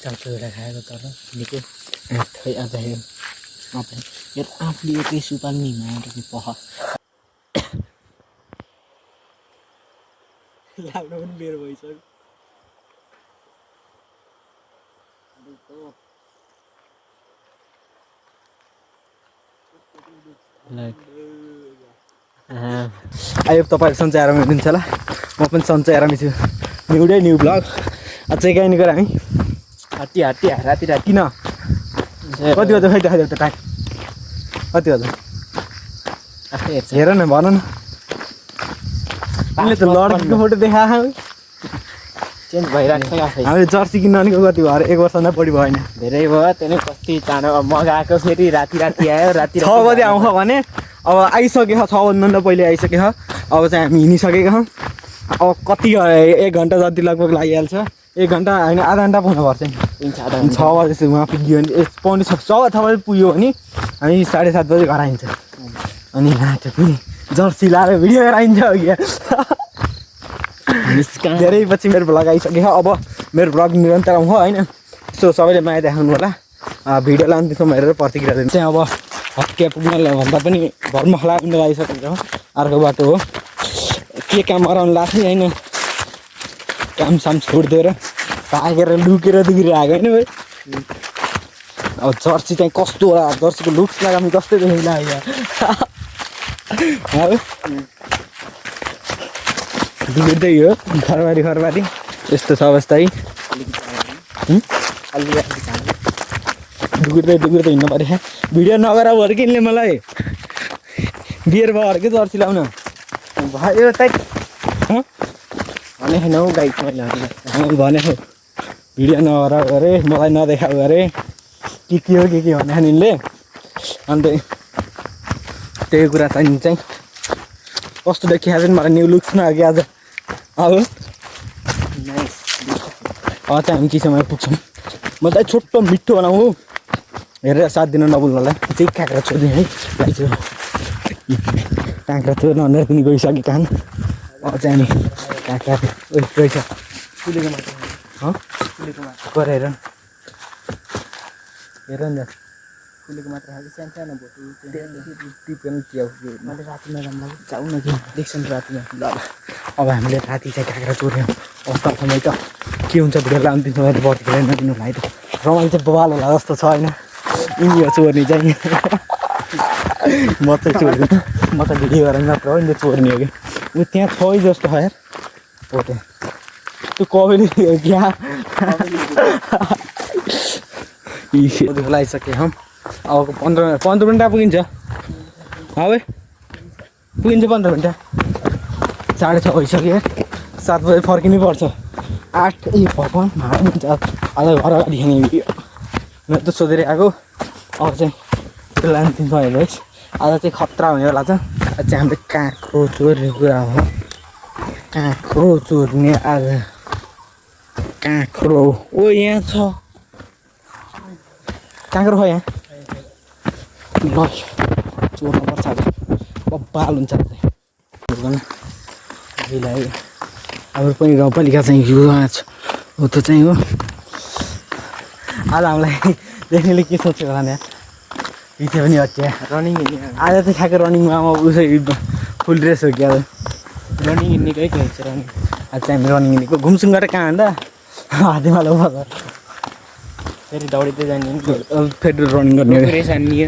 चाउचाउरा खाएको तर निकै खै आज यो आफूले एकै सुपाल्ने मारेको पह लाग्नु पनि बेर भइसक्यो आयो तपाईहरु सन्चै आराम हुनुहुन्छ होला म पनि सन्चै आरामै छु न्यू ब्लग अझै कहीँ निको हामी हट्टी राति किन कति बजे खै देखाइदेऊ त टाइम कति बजे आफै हेर्छ हेर न भन न तिमीले त लड्कीको फोटो देखाऊ चेन्ज भइरहेको छ आफै हामीले जर्सी किन्न अनिको कति भयो 1 वर्ष नै बढी भएन धेरै भयो त्यही कति चाँडो मगाएको फेरि राति आयो राति 6 बजे आउँछ भने अब आइसकेको 6 बजेभन्दा पहिले आइसकेको अब चाहिँ हामी हिँडिसकेको छौँ अब कति 1 घन्टा जति लगभग लागिहाल्छ 1 घन्टा होइन आधा घन्टा पुग्नुपर्छ 6 बजे उहाँ पुग्यो भने पाउने 6 बजे पुग्यो भने हामी 7:30 बजे घर आइन्छ अनि पनि जर्सी लाएर भिडियो गराइन्छ धेरै पछि मेरो भ्लग आइसक्यो अब मेरो भ्लग निरन्तर आउँछ होइन सो सबैले माया देखाउनु होला भिडियोलाई अन्तिमसम्म हेरेर प्रतिक्रिया दिनु चाहिँ अब हत्या पुग्न भन्दा पनि भरमखला पनि लगाइसकेको छ अर्को बाटो हो के काम गराउनु लाग्थ्यो होइन काम साम छोडिदिएर भागेर लुकेर दुखेर आएको होइन भाइ अब जर्सी चाहिँ कस्तो होला जर्सीको लुक्स लगाउने कस्तो देखि लाग्यो दुखेर्दै हो खरबारी यस्तो छ अवस्था है दुखेर्दै हिँड्नु पऱ्यो भिडियो नगरा भएर किनले मलाई बियर भएर के जर्सी लाउन भयो त भने छैन हौ गाइड मैले भनेको भिडियो नगरा गरे मलाई नदेखाऊ गरे के हो के भने यिनले अन्त त्यही कुरा चाहिँ कस्तो देखिया चाहिँ मलाई न्यू लुक्स नआयो आज अब चाहिँ हामी किसम्म पुग्छौँ म चाहिँ छोटो मिठो बनाऊ हेरेर साथ दिन नबोल्नुलाई चाहिँ काँक्रा छोडिदिएँ है भाइ चाहिँ काँक्रा छोड्नु भनेर पनि गइसक्यो कान अब चाहिँ हामी काँक्रा रहेछ फुलेको मात्र गरेर हेर न फुलेको मात्र खालि सानो भोटो टिपेर च्याउ मैले रातिमा राम्रो जाउँ न कि देख्छ नि रातिमा ल अब हामीले राति चाहिँ काँक्रा चोर्यौँ अवस्थासम्म त के हुन्छ भिडियोलाई अन्तिम समय त प्रतिक्रिया नदिनु होला है त रमाइलो चाहिँ बवाल होला जस्तो छ होइन यिनी चोर्ने चाहिँ म चाहिँ चोर्दिनँ म त भिडियो गरेर मात्र हो नि चोर्ने हो कि ऊ त्यहाँ छ है जस्तो छ यार हो त्यहाँ त्यो कबेली क्या लगाइसकेँ हम अब 15 मिनट पुगिन्छ है पुगिन्छ 15 मिनट 6:30 भइसक्यो 7 बजे फर्किनै पर्छ 8 भगवान् हुन्छ आज घर अगाडि खाने भिडियो मैले त सोधेर आएको अब चाहिँ त्यसलाई अन्तिम भयो है आज चाहिँ खतरा हुनेवाला छ आज चाहिँ हामीले काँक्रो चोर्ने कुरा हो काँक्रो चोर्ने आज काँक्रो ओ यहाँ छ काँक्रो हो यहाँ ल चोर्नुपर्छ आज बब्बाल हुन्छ अहिले हाम्रो पनि गाउँपालिका चाहिँ यो हो त चाहिँ हो आज हामीलाई देख्नेले के सोच्यो होला नि पछि पनि हट्या रनिङ आज चाहिँ खाएको रनिङमा म उसै फुल ड्रेस हो कि अब रनिङ हिँड्नेकै हुन्छ रनिङ आज चाहिँ हामी रनिङ हिँडेको घुमसुम गरेर कहाँ हान्दा हातेमा लौ फेरि दौडिँदै जाने फेरि रनिङ गर्ने रेस हान्ने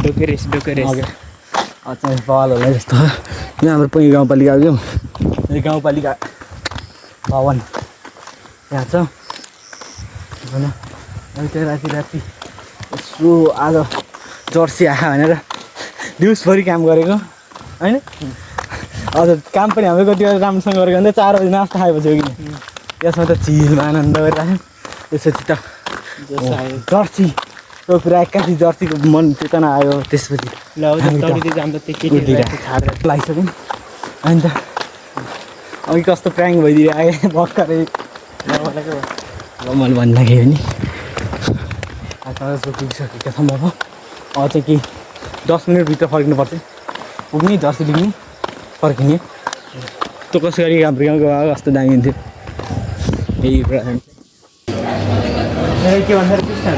डोके रेस चाहिँ बल होला जस्तो यहाँ हाम्रो पनि गाउँपालिका आयो गाउँपालिका भवन यहाँ छ होइन अहिले चाहिँ राति यसो आज जर्सी आयो भनेर दिउँसभरि काम गरेको होइन हजुर काम पनि हाम्रो कति राम्रोसँग गरेको भने 4 बजी नास्ता खाएपछि हो कि त्यसमा त चिलमा आनन्द गरिरहेको त्यसपछि त जर्सीको कुरा एक्कासी जर्सीको मन चेतना आयो त्यसपछि लगाइसक्यौँ अन्त अघि कस्तो प्र्याङ्क भइदियो आयो भर्खरै मैले भन्दाखेरि नि पुगिसकेको सम्भव अब चाहिँ कि 10 मिनटभित्र फर्किनुपर्छ पुग्ने जर्सी लिने फर्किने त्यो कसै गरी हाम्रो गाउँको कस्तो दामी हुन्थ्यो यही कुरा के भन्दा पिस्ता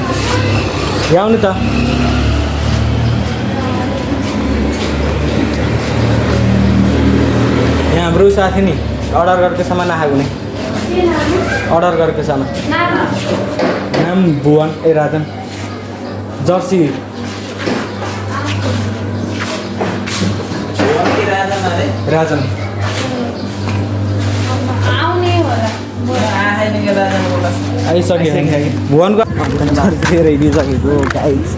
ल्याउनु त यहाँ हाम्रो साथी नि अर्डर गरेको सामान आएको नि अर्डर गरेको सामान नाम भुवन ए राजन जर्सी राजन आइसक्यो भुवनको जर्सी हेरिदिइसकेको गाइस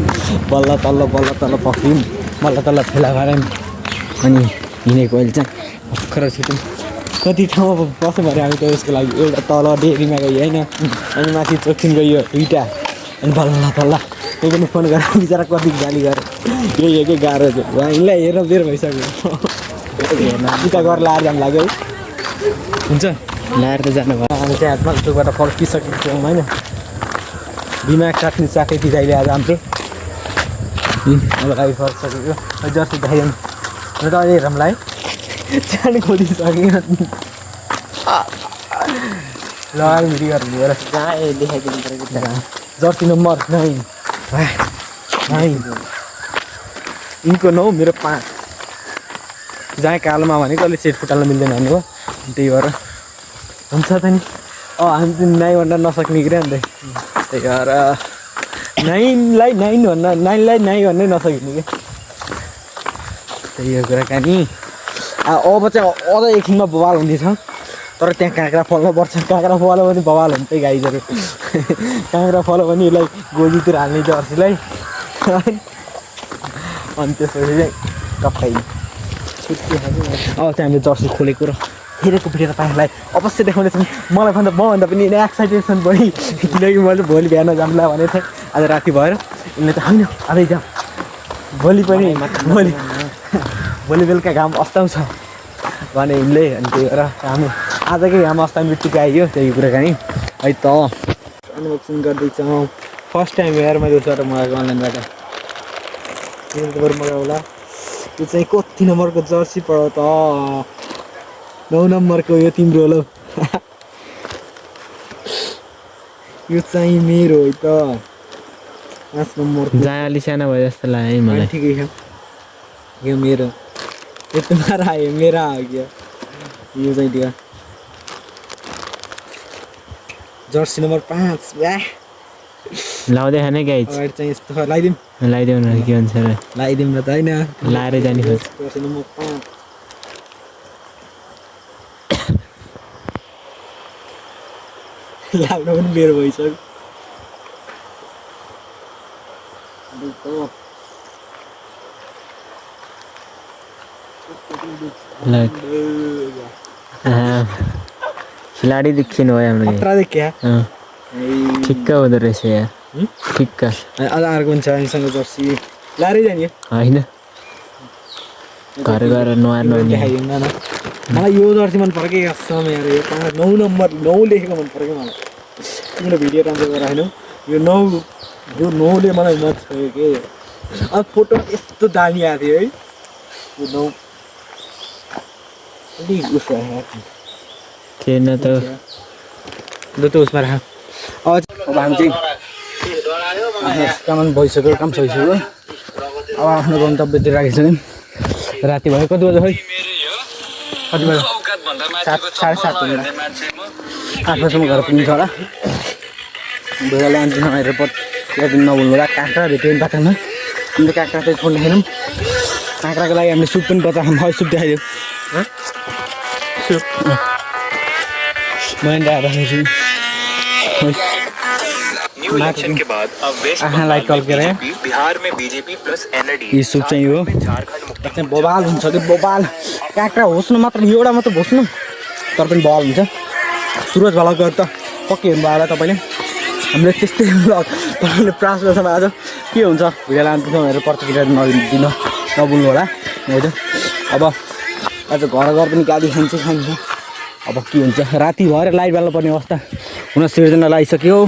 बल्ल तल्ल पक्रियौँ बल्ल तल्ल फेला गऱ्यौँ अनि हिँडेको अहिले चाहिँ भर्खर छिटौँ कति ठाउँमा बस्नु पऱ्यो हामी त यसको लागि एउटा तल डेरीमा गयो होइन अनि माथि चोकसिन गयो दुइटा अनि बल्ल तल्ल त्यो पनि फोन गरेर बिचरा कति गाली गरेँ यही एकै गाह्रो थियो हामीलाई हेरेर बेर भइसक्यो उता गरेर लाएर जानु लाग्यो है हुन्छ लाएर त जानुभयो हामी चाहिँ हातमा चोकबाट फर्किसकेको छौँ होइन दिमाग काट्ने चाकै दिँदाखेरि आज हाम्रो अब गाडी फर्किसकेको जर्सी देखाइदिउँ र त अहिले हेरौँला है जानु खोजिसक्यो लगायो भिडियोहरू लिएर जहाँ देखाइदिनु पऱ्यो जर्सी नम्बर 9 यिनको 9 मेरो 5 जहाँ कालोमा भनेको अलिक सेट फुटाल्न मिल्दैन भन्नु हो त्यही भएर हुन्छ त नि हामी चाहिँ 9 भन्दा नसक्ने कि अन्त त्यही भएर 9लाई 9 भन्नै नसकिने कि त्यही हो कुराकानी अब चाहिँ अझ एकछिनमा बवाल हुँदैछ तर त्यहाँ काँक्रा फल्नु पर्छ काँक्रा फल्यो भने बवाल हुन्छ गाईहरू काँक्रा फल्यो भने यसलाई गोजीतिर हाल्ने जर्सीलाई अनि त्यसपछि चाहिँ टक्कै अब चाहिँ हामीले जर्सी खोलेको र हेरेको भिडियो तपाईँहरूलाई अवश्य देखाउनेछौँ मलाई भन्दा मभन्दा पनि एक्साइटेड छन् बढी किनकि मैले भोलि बिहान जाउँला भनेको थिएँ आज राति भएर यसले त होइन आजै जाउँ भोलि पनि भोलि बेलुका घाम अस्ताउँछ भने हिँड्ले अनि त्यही भएर हामी आजकै घाम अस्ताउनु बित्तिकै आइयो त्यही कुराकानी है त अनबक्सिङ गर्दैछौँ फर्स्ट टाइम हेरेर मैले उसबाट मगाएको अनलाइनबाट मगाएको होला त्यो चाहिँ कति नम्बरको जर्सी पऱ्यो त 9 नम्बरको यो तिम्रो होला यो चाहिँ मेरो है त 5 नम्बरको जहाँ अलि सानो भयो जस्तो लाग्यो है मलाई ठिकै छ यो मेरो यो तुम्हारा आयो मेरा आ गया यो चाहिँ दियो जर्सी नम्बर 5 वाह लाउँदै खाने गाइज अगाडि चाहिँ यस्तो लगाइदिउँ लगाइदेऊ न के भन्छ र लगाइदिउँ न त होइन लाएरै जाने खोज जर्सी नम्बर 5 लाग्नु पनि मेरो भइसक्यो खिलाडी देखिनु भयो हाम्रो खतरा देखिया ठिक्क हुँदो रहेछ यार ठिक्क अझ अर्को हुन्छ हामीसँग जर्सी लाएरै जाने होइन घर गएर नुहार नुहाउने देखाइदिउँ न मलाई यो जर्सी मन पर्यो कि समय यो 9 नम्बर 9 लेखेको मन पर्यो कि मलाई तिम्रो भिडियो राम्रो गरेर होइन यो 9 ले मलाई मत छोयो कि अब फोटो यस्तो दामी आएको थियो है यो 9 अलिक उसो थिएन त ल त उसमा राख अब हामी चाहिँ काम भइसक्यो काम सकिसक्यो अब आफ्नो गन्तव्यतिर राखिसक्यौँ राति भयो कति बजे खै कति बजे 7:30 8 बजीसम्म घर पुगिन्छ होला बुढाले अन्तिम एयरपोर्ट त्यहाँदेखि नभुल्नु होला काँक्रा भेट्यो नि बाटोमा अन्त काँक्रा चाहिँ छोड्ने थिएनौँ काँक्राको लागि हामीले सुप पनि बताएको सुप देखाइदियो सुप मैले आएर इलेक्शन के बाद अब वेस्ट बिहार में बीजेपी प्लस एनडीए यो सुप चाहिँ हो एकदम बवाल हुन्छ त्यो बवाल काँक्रा होस्नु मात्र एउटा मात्र होस्नु तर पनि बवाल हुन्छ सुरज भ्लग त पक्कै हेर्नु होला तपाईँले हामीले त्यस्तै भ्लग तपाईँले प्रास गर्छमा आज के हुन्छ भिडियो लान्थ्यौँ हेरेर प्रतिक्रिया नदिन नबोल्नु होला होइन अब आज घर घर पनि गाडी खान्छ अब के हुन्छ राति भएर लाइट बाल्नु पर्ने अवस्था हुन सिर्जना लगाइसक्यो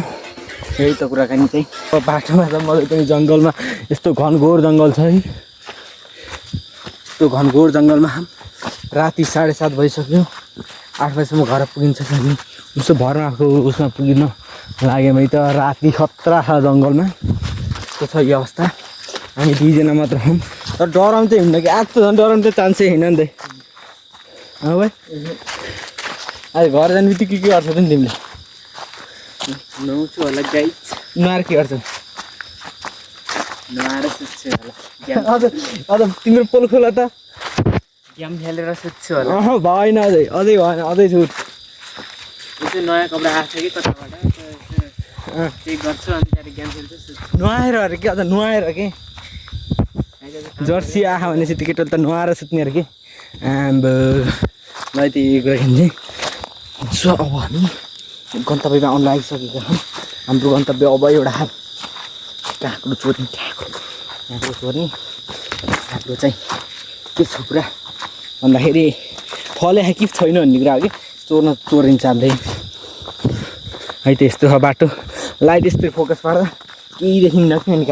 यही त कुराकानी चाहिँ अब बाटोमा त मलाई पनि जङ्गलमा यस्तो घनघोर जङ्गल छ है यस्तो घनघोर जङ्गलमा राति 7:30 भइसक्यो 8 बजीसम्म घर पुगिन्छ कि उसो भरमा आएको उसमा पुगिन लाग्यो मैले त राति खतरा छ जङ्गलमा कस्तो छ यो अवस्था हामी दुईजना मात्र हौँ तर डराउनु चाहिँ हुन्न कि आज त झन् डराउनु त चान्सै छैन नि त भाइ आज घर जाने बित्तिकै के गर्छौ त नि तिमीले नुहाउँछु होला गाइस नुहाएर के गर्छौ नुहाएर सुत्छु होला अझ तिम्रो पोल खोला त गेम खेलेर सुत्छु होला भएन अझै भएन अझै छुट यो चाहिँ नयाँ कपडा आएको छ कि कताबाट चेक गर्छु अनि त्यहाँदेखि गेम खेल्छु सुत्छु नुहाएर अरे के अझ नुहाएर के जर्सी आयो भनेपछि त्यो केटो त नुहाएर सुत्ने अरे कि आम्बो मलाई त्यही कुरा खेल्ने सो अब हामी गन्तव्यमा आउनु लागिसकेका छौँ हाम्रो गन्तव्य अब एउटा काँक्रो चोर्ने काँक्रो चोर्ने हाम्रो चाहिँ के छ पुरा भन्दाखेरि फले कि छैन भन्ने कुरा हो कि चोरिन्छ हामीले है त यस्तो छ बाटो लाइट यस्तो फोकस पार्दा केही देखिन्न कि अनि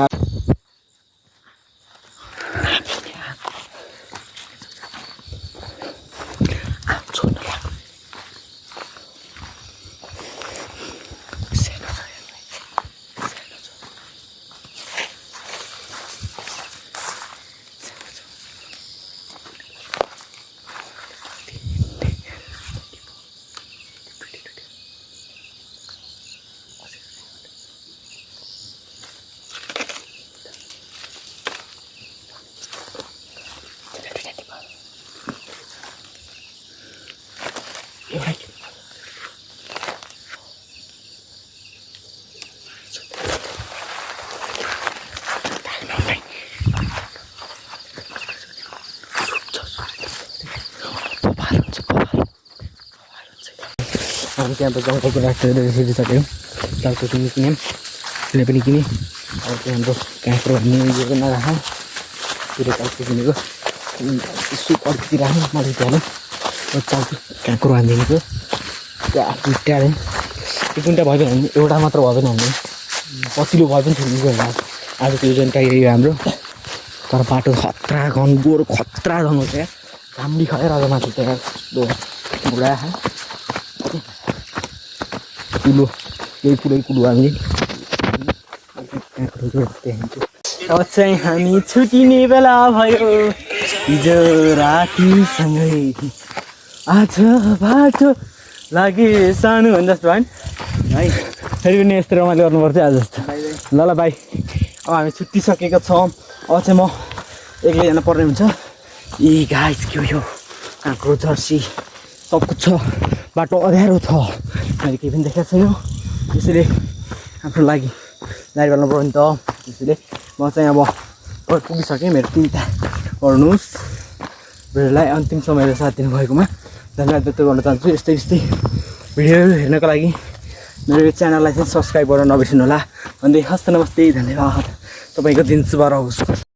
हामी त्यहाँ गाउँको राष्ट्रले हेरिसक्यौँ टाउको किने किन्यौँ किने पनि किने अब चाहिँ हाम्रो काँक्रो भन्ने उयो नराखौँ त्यो टाउको किनेको यसो अर्कोतिर राख्नु मलाई त्यहाँ टाउको काँक्रो हानिदिनेको त्यहाँ दुईवटा अरे एक दुईवटा भयो भने एउटा मात्र भयो भने हामीले पछिल्लो भयो पनि छोड्नु गयो आज त्यो जनता यही हाम्रो तर बाटो खतरा घनघोर खतरा जङ्गल छ घामली खएर आज माथि त्यहाँ बुढा कुलो यही कुलो हामी अब चाहिँ हामी छुटिने बेला भयो हिजो रातिसँगै आज बाटो लागे सानो भने जस्तो भयो नि है फेरि पनि यस्तो रमाइलो गर्नुपर्छ आज जस्तो ल ल भाइ अब हामी छुट्टिसकेका छौँ अब चाहिँ म एक्लै जान पर्ने हुन्छ यी गाइस के हो यो काँक्रो जर्सी सब कुछ छ बाटो अँध्यारो छ मैले केही पनि देखाएको छैन त्यसैले आफ्नो लागि गाडी गर्नु पर्यो नि त त्यसैले म चाहिँ अब पुगिसकेँ मेरो 3टा गर्नुहोस् भिडियोलाई अन्तिम समयमा साथ दिनुभएकोमा धन्यवाद व्यक्त गर्न चाहन्छु यस्तै भिडियोहरू हेर्नको लागि मेरो यो च्यानललाई चाहिँ सब्सक्राइब गर्न नबिर्सिनु होला भन्दै हस्त नमस्ते धन्यवाद तपाईँको दिन शुभ रहोस्।